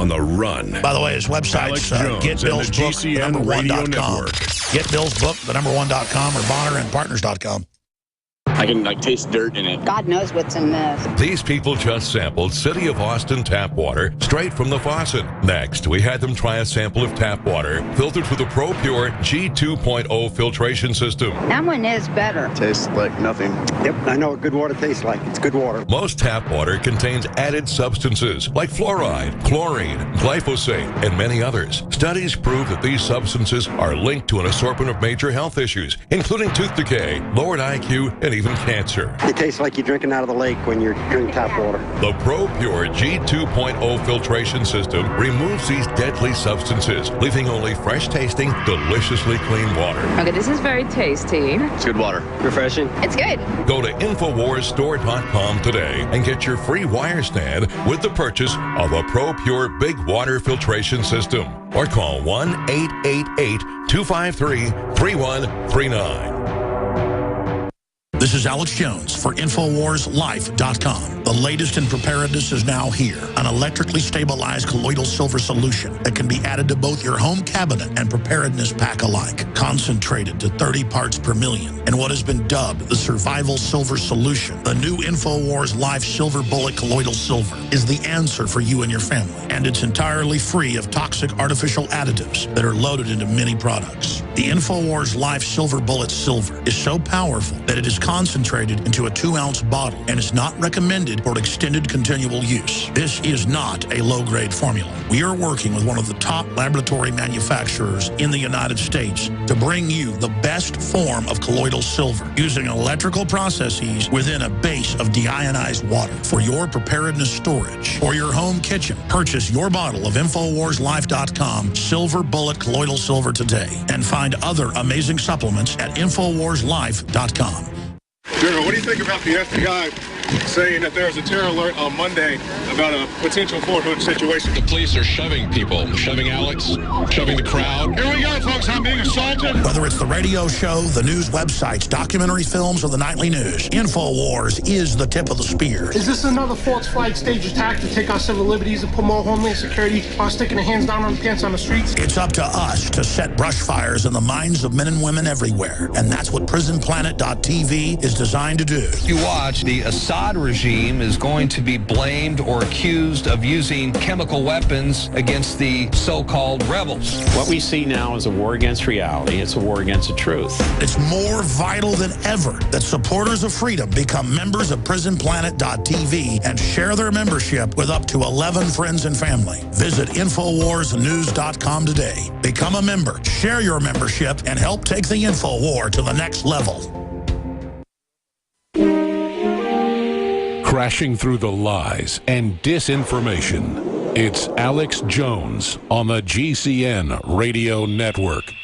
on the run. By the way, his website's getbillsbook1.com. Getbillsbook, the1.com, or BonnerandPartners.com. I can taste dirt in it. God knows what's in this. These people just sampled City of Austin tap water straight from the faucet. Next, we had them try a sample of tap water filtered with the ProPure G2.0 filtration system. That one is better. Tastes like nothing. Yep, I know what good water tastes like. It's good water. Most tap water contains added substances like fluoride, chlorine, glyphosate, and many others. Studies prove that these substances are linked to an assortment of major health issues, including tooth decay, lowered IQ, and even cancer. It tastes like you're drinking out of the lake when you're drinking tap water. The ProPure G2.0 filtration system removes these deadly substances, leaving only fresh-tasting, deliciously clean water. Okay, this is very tasty. It's good water. Refreshing. It's good. Go to InfoWarsStore.com today and get your free wire stand with the purchase of a ProPure Big Water Filtration System. Or call 1-888-253-3139. This is Alex Jones for InfoWarsLife.com. The latest in preparedness is now here. An electrically stabilized colloidal silver solution that can be added to both your home cabinet and preparedness pack alike. Concentrated to 30 parts per million in what has been dubbed the survival silver solution. The new InfoWars Life Silver Bullet Colloidal Silver is the answer for you and your family. And it's entirely free of toxic artificial additives that are loaded into many products. The InfoWars Life Silver Bullet Silver is so powerful that it is concentrated into a 2-ounce bottle and is not recommended for extended continual use. This is not a low-grade formula. We are working with one of the top laboratory manufacturers in the United States to bring you the best form of colloidal silver using electrical processes within a base of deionized water for your preparedness storage or your home kitchen. Purchase your bottle of InfoWarsLife.com Silver Bullet Colloidal Silver today and find other amazing supplements at InfoWarsLife.com. General, what do you think about the FBI saying that there was a terror alert on Monday about a potential Fort Hood situation? The police are shoving people, shoving Alex, shoving the crowd. Here we go, folks. I'm being assaulted. Whether it's the radio show, the news websites, documentary films, or the nightly news, InfoWars is the tip of the spear. Is this another false flag stage attack to take our civil liberties and put more homeland security while sticking their hands down on the pants on the streets? It's up to us to set brush fires in the minds of men and women everywhere. And that's what PrisonPlanet.tv is designed to do. You watch, the Assad regime is going to be blamed or accused of using chemical weapons against the so-called rebels. What we see now is a war against reality. It's a war against the truth. It's more vital than ever that supporters of freedom become members of PrisonPlanet.tv and share their membership with up to 11 friends and family. Visit InfoWarsNews.com today. Become a member, share your membership, and help take the InfoWar to the next level. Crashing through the lies and disinformation. It's Alex Jones on the GCN Radio Network.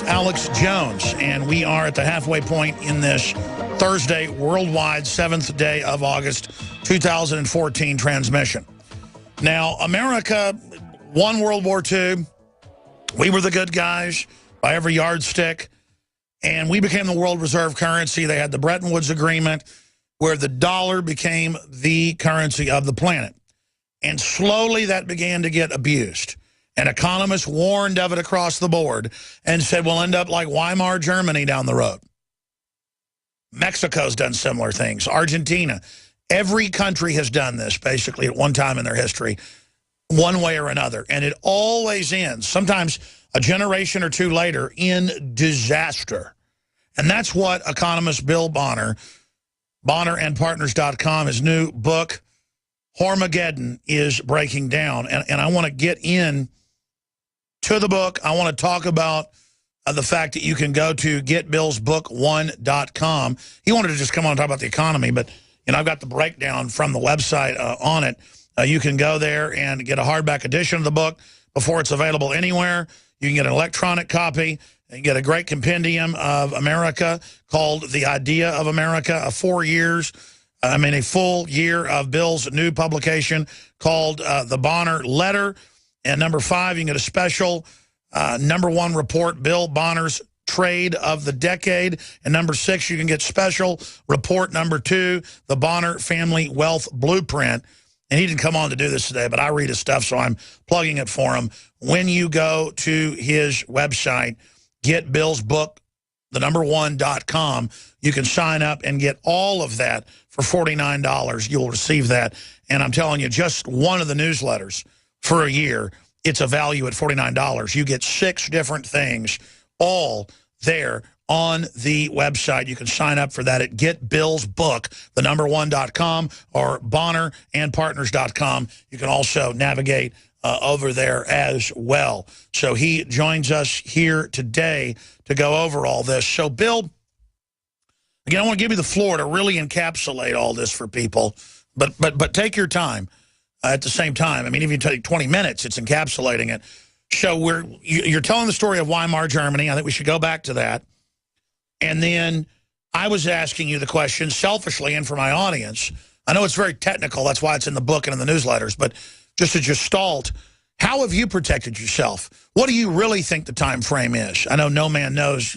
Alex Jones, and we are at the halfway point in this Thursday worldwide 7th day of August 2014 transmission. Now, America won World War II. We were the good guys by every yardstick, and we became the world reserve currency. They had the Bretton Woods Agreement where the dollar became the currency of the planet. And slowly that began to get abused. And economists warned of it across the board and said we'll end up like Weimar Germany down the road. Mexico's done similar things. Argentina. Every country has done this basically at one time in their history, one way or another. And it always ends, sometimes a generation or two later, in disaster. And that's what economist Bill Bonner, BonnerandPartners.com, his new book, Hormageddon, is breaking down. And I want to get in to the book. I want to talk about the fact that you can go to getbillsbook1.com. He wanted to just come on and talk about the economy, but I've got the breakdown from the website on it. You can go there and get a hardback edition of the book before it's available anywhere. You can get an electronic copy and get a great compendium of America called The Idea of America, a full year of Bill's new publication called The Bonner Letter. And number 5, you can get a special #1 report, Bill Bonner's Trade of the Decade. And number 6, you can get special report #2, the Bonner Family Wealth Blueprint. And he didn't come on to do this today, but I read his stuff, so I'm plugging it for him. When you go to his website, getbillsbook1.com, you can sign up and get all of that for $49. You'll receive that. And I'm telling you, just one of the newsletters for a year, it's a value at $49. You get 6 different things all there on the website. You can sign up for that at getbillsbook1.com or bonnerandpartners.com. You can also navigate over there as well. So he joins us here today to go over all this. So, Bill, again, I want to give you the floor to really encapsulate all this for people, but take your time at the same time. I mean, if you take 20 minutes, it's encapsulating it. So you're telling the story of Weimar Germany. I think we should go back to that. And then I was asking you the question selfishly and for my audience. I know it's very technical. That's why it's in the book and in the newsletters. But just a gestalt, how have you protected yourself? What do you really think the time frame is? I know no man knows,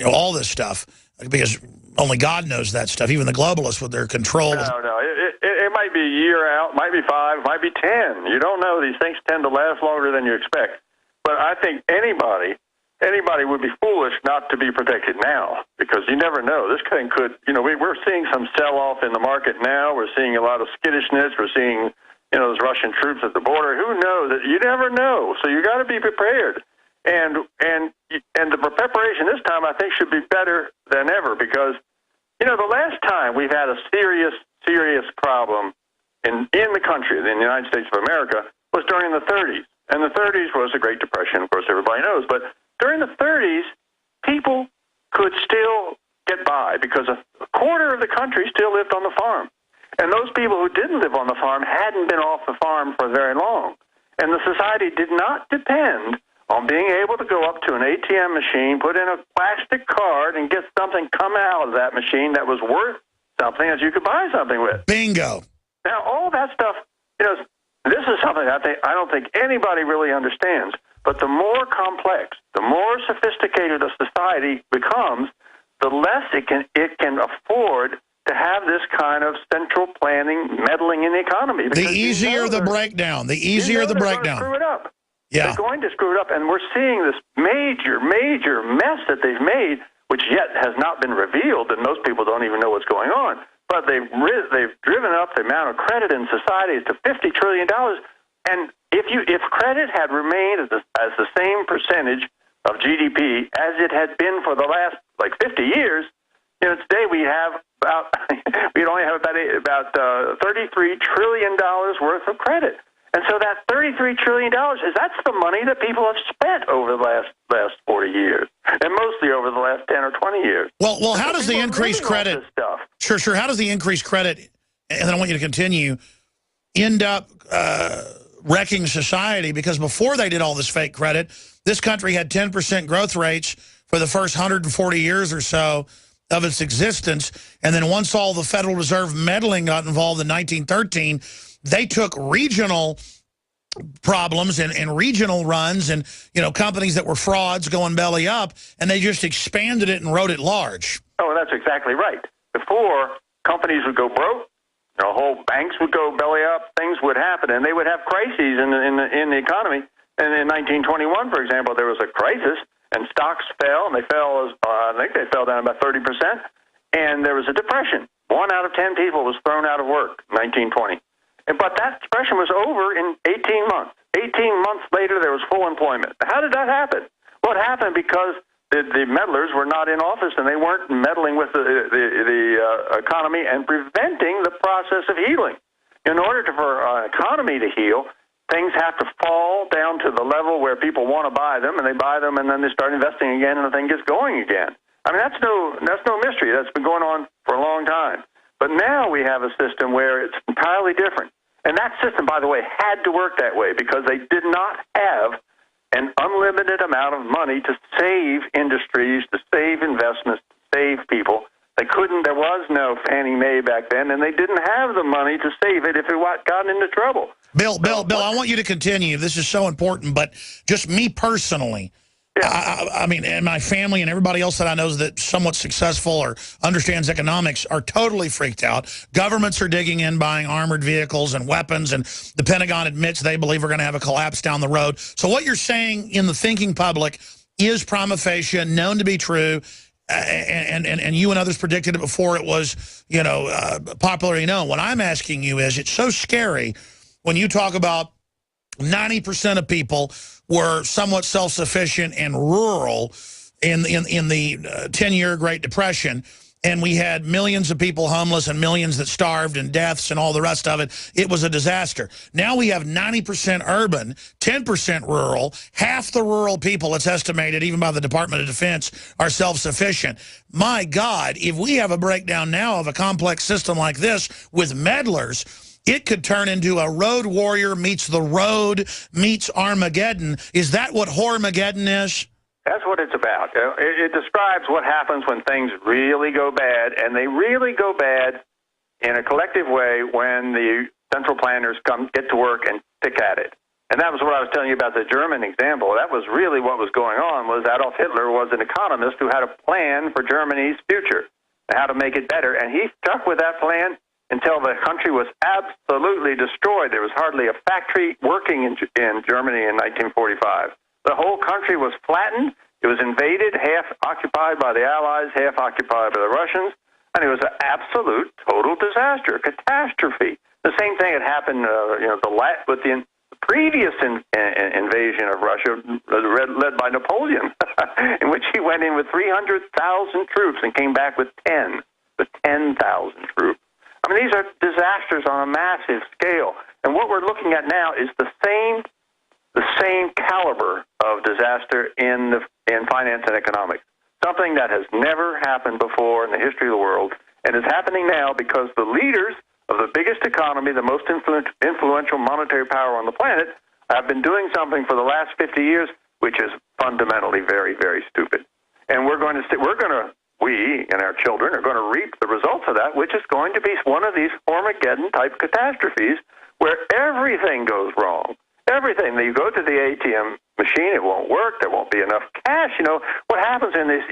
all this stuff because only God knows that stuff. Even the globalists with their control. No. It might be a year out, might be 5, might be 10. You don't know. These things tend to last longer than you expect. But I think anybody would be foolish not to be protected now because you never know. This thing could, we're seeing some sell-off in the market now. We're seeing a lot of skittishness. We're seeing, those Russian troops at the border. Who knows? You never know. So you got to be prepared. And the preparation this time, I think, should be better than ever because, the last time we've had a serious problem in the country, in the United States of America, was during the 30s. And the 30s was the Great Depression, of course, everybody knows. But during the 30s, people could still get by because a quarter of the country still lived on the farm. And those people who didn't live on the farm hadn't been off the farm for very long. And the society did not depend on being able to go up to an ATM machine, put in a plastic card, and get something come out of that machine that was worth something that you could buy something with. Bingo. Now, all that stuff, this is something I don't think anybody really understands. But the more complex, the more sophisticated a society becomes, the less it can afford to have this kind of central planning, meddling in the economy. The easier the breakdown. The easier the breakdown. Screw it up. Yeah. They're going to screw it up, and we're seeing this major mess that they've made, which yet has not been revealed, and most people don't even know what's going on. But they've driven up the amount of credit in society to $50 trillion. And if credit had remained as the same percentage of GDP as it had been for the last 50 years, today we'd only have about $33 trillion worth of credit. And so that $33 trillion that's the money that people have spent over the last 40 years, and mostly over the last 10 or 20 years. Well, how does the increased credit? Sure. How does the increased credit? And then I want you to continue. End up wrecking society because before they did all this fake credit, this country had 10% growth rates for the first 140 years or so of its existence, and then once all the Federal Reserve meddling got involved in 1913. They took regional problems and regional runs and, companies that were frauds going belly up, and they just expanded it and wrote it large. Oh, that's exactly right. Before, companies would go broke, whole banks would go belly up, things would happen, and they would have crises in the economy. And in 1921, for example, there was a crisis, and stocks fell, and they fell, I think they fell down about 30%, and there was a depression. 1 out of 10 people was thrown out of work in 1920. But that depression was over in 18 months. 18 months later, there was full employment. How did that happen? Well, it happened because the meddlers were not in office and they weren't meddling with the economy and preventing the process of healing. In order for an economy to heal, things have to fall down to the level where people want to buy them, and they buy them, and then they start investing again, and the thing gets going again. I mean, that's no mystery. That's been going on for a long time. But now we have a system where it's entirely different. And that system, by the way, had to work that way because they did not have an unlimited amount of money to save industries, to save investments, to save people. They couldn't. There was no Fannie Mae back then, and they didn't have the money to save it if it got into trouble. Bill, I want you to continue. This is so important, but just me personally, I mean, and my family and everybody else that I know that's somewhat successful or understands economics are totally freaked out. Governments are digging in, buying armored vehicles and weapons, and the Pentagon admits they believe we're going to have a collapse down the road. So what you're saying in the thinking public is prima facie, known to be true, and you and others predicted it before it was, you know, popularly known. What I'm asking you is, it's so scary when you talk about 90% of people were somewhat self-sufficient and rural in the 10-year Great Depression, and we had millions of people homeless and millions that starved and deaths and all the rest of it. It was a disaster. Now we have 90% urban, 10% rural. Half the rural people, it's estimated, even by the Department of Defense, are self-sufficient. My God, if we have a breakdown now of a complex system like this with meddlers, it could turn into a Road Warrior meets The Road meets Armageddon. Is that what Hormageddon is? That's what it's about. It describes what happens when things really go bad, and they really go bad in a collective way when the central planners get to work and pick at it. And that was what I was telling you about the German example. That was really what was going on, was Adolf Hitler was an economist who had a plan for Germany's future, how to make it better, and he stuck with that plan until the country was absolutely destroyed. There was hardly a factory working in Germany in 1945. The whole country was flattened. It was invaded, half occupied by the Allies, half occupied by the Russians, and it was an absolute, total disaster, catastrophe. The same thing had happened with the previous invasion of Russia, led by Napoleon, in which he went in with 300,000 troops and came back with 10,000 troops. I mean, these are disasters on a massive scale. And what we're looking at now is the same caliber of disaster in finance and economics, something that has never happened before in the history of the world, and is happening now because the leaders of the biggest economy, the most influential monetary power on the planet, have been doing something for the last 50 years, which is fundamentally very, very stupid. And we and our children are going to reap the results of that, which is going to be one of these Armageddon-type catastrophes where everything goes wrong. Everything. You go to the ATM machine, it won't work. There won't be enough cash. You know, what happens in this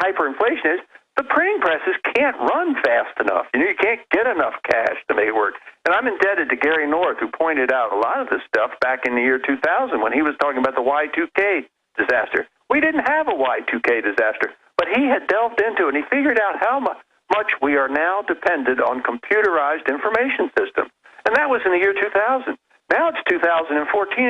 hyperinflation is the printing presses can't run fast enough. You can't get enough cash to make it work. And I'm indebted to Gary North, who pointed out a lot of this stuff back in the year 2000 when he was talking about the Y2K disaster. We didn't have a Y2K disaster, but he had delved into it, and he figured out how much we are now dependent on computerized information systems. And that was in the year 2000. Now it's 2014,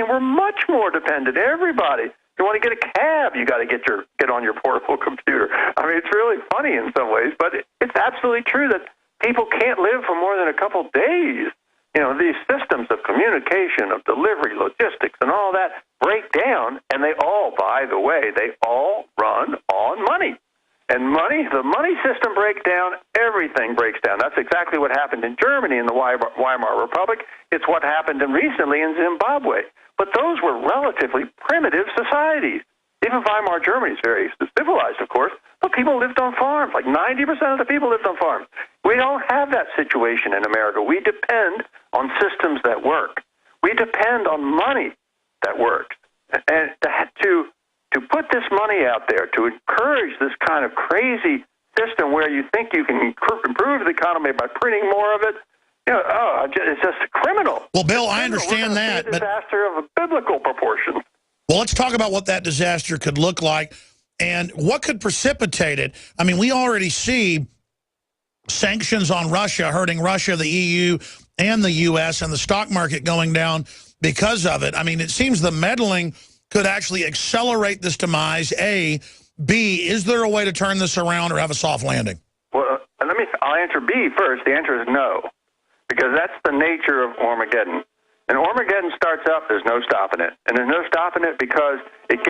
and we're much more dependent. Everybody. If you want to get a cab, you got to get on your portable computer. I mean, it's really funny in some ways, but it's absolutely true that people can't live for more than a couple days. You know, these systems of communication, of delivery, logistics, and all that break down, and they all, by the way, they all run on money. And the money system breaks down, everything breaks down. That's exactly what happened in Germany in the Weimar Republic. It's what happened recently in Zimbabwe. But those were relatively primitive societies. Even Weimar Germany is very civilized, of course, but people lived on farms. Like 90% of the people lived on farms. We don't have that situation in America. We depend on systems that work. We depend on money that works. And to put this money out there, to encourage this kind of crazy system where you think you can improve the economy by printing more of it, it's just criminal. Well, Bill, I understand that. It's a disaster of a biblical proportion. Well, let's talk about what that disaster could look like and what could precipitate it. I mean, we already see sanctions on Russia hurting Russia, the EU, and the U.S., and the stock market going down because of it. I mean, it seems the meddling could actually accelerate this demise, A. B, is there a way to turn this around or have a soft landing? Well, I'll answer B first. The answer is no, because that's the nature of Armageddon. And Armageddon starts up, there's no stopping it. And there's no stopping it because it